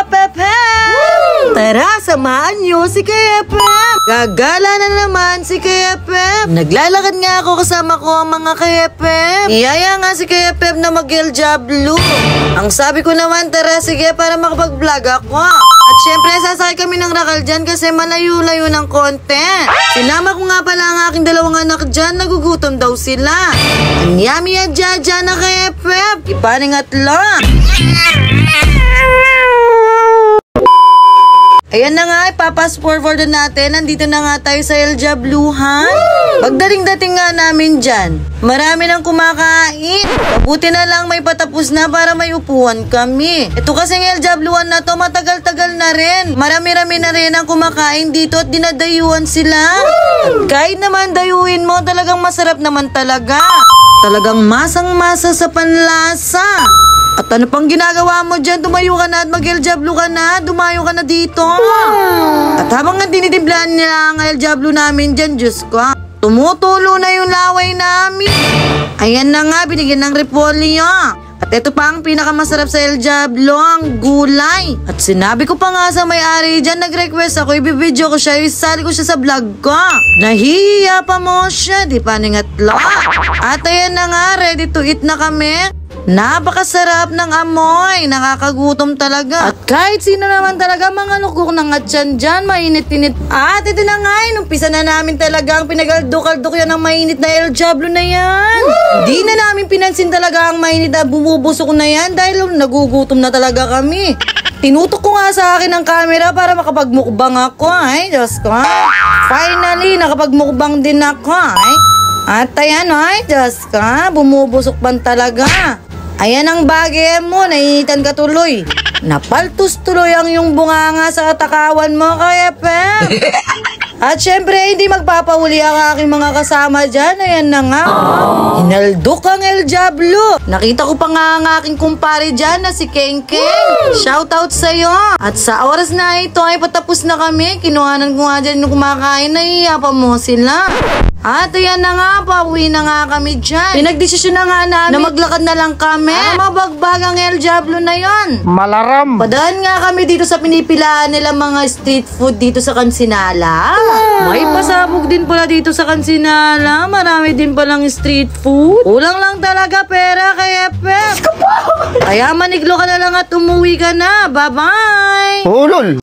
Kapepem! Tara, samahan niyo si Kapepem! Gagala na naman si Kapepem! Naglalakad nga ako kasama ko ang mga Kapepem. Iyaya nga si Kapepem na mag-Eljablo. Ang sabi ko naman, tara sige para makapag-vlog ako. At syempre, sasakay kami ng rakal dyan kasi malayo-layo ng konti. Sinama ko nga pala ang aking dalawang anak dyan, nagugutom daw sila. Ang yummy at jaja na Kapepem! Ipaningatlo! Ayan na nga, ipapas forward natin. Nandito na nga tayo sa Eljabluhan. Pagdating-dating nga namin dyan, marami nang kumakain. Mabuti na lang may patapos na para may upuan kami. Ito kasing Eljabluhan na to, matagal-tagal na rin. Marami-rami na rin ang kumakain dito at dinadayuan sila. At kahit naman dayuin mo, talagang masarap naman talaga. Talagang masang-masa sa panlasa. At ano pang ginagawa mo dyan? Tumayo ka na at mag-Eljablo ka na. Dumayo ka na dito. At habang nga dinidiblaan nila ang Eljablo namin dyan, Diyos ko, tumutulo na yung laway namin. Ayan na nga, binigyan ng repolyo. At ito pa ang pinakamasarap sa Eljablo, ang gulay. At sinabi ko pa nga sa may-ari dyan, nag-request ako, ibibidyo ko siya, isali ko siya sa vlog ko. Nahihiya pa mo siya, di pa ningatlo. At ayan na nga, ready to eat na kami. Napakasarap ng amoy, nakakagutom talaga. At kahit sino naman talaga, mga lukok ng atyan dyan, mainit-init. At ito na nga, inumpisa na namin talaga ang pinagaldok-aldok yan ng mainit na Eljablo na yan. Hindi na namin pinansin talaga ang mainit na bumubusok na yan dahil nagugutom na talaga kami. Tinutok ko nga sa akin ang camera para makapagmukbang ako, ay Diyos ko. Finally, nakapagmukbang din ako, ay. At ayan, ay Diyos ko, bumubusok pan talaga. Ayan ang bagay mo, naiinitan ka tuloy. Napaltus tuloy ang yung bunganga sa takawan mo, Kapepem. At syempre, hindi magpapahuli ang aking mga kasama dyan. Ayan na nga. Hinaldok ang Eljablo. Nakita ko pa nga ang aking kumpare dyan na si Keng Keng. Shoutout sa'yo. At sa oras na ito ay patapos na kami. Kinuhanan ko nga dyan yung kumakain. Nahiya pa mo sila. At ayan na nga, pauwi na nga kami dyan. Pinagdesisyon na nga namin na maglakad na lang kami. Mabagbag ang Eljablo na yon. Malaram. Padaan nga kami dito sa pinipilaan nila mga street food dito sa Kansinala. May pasabog din pala dito sa Kansinala. Marami din palang street food. Kulang lang talaga pera kay Kapepem. Kaya maniglo ka na lang at umuwi ka na. Bye-bye! Ulol.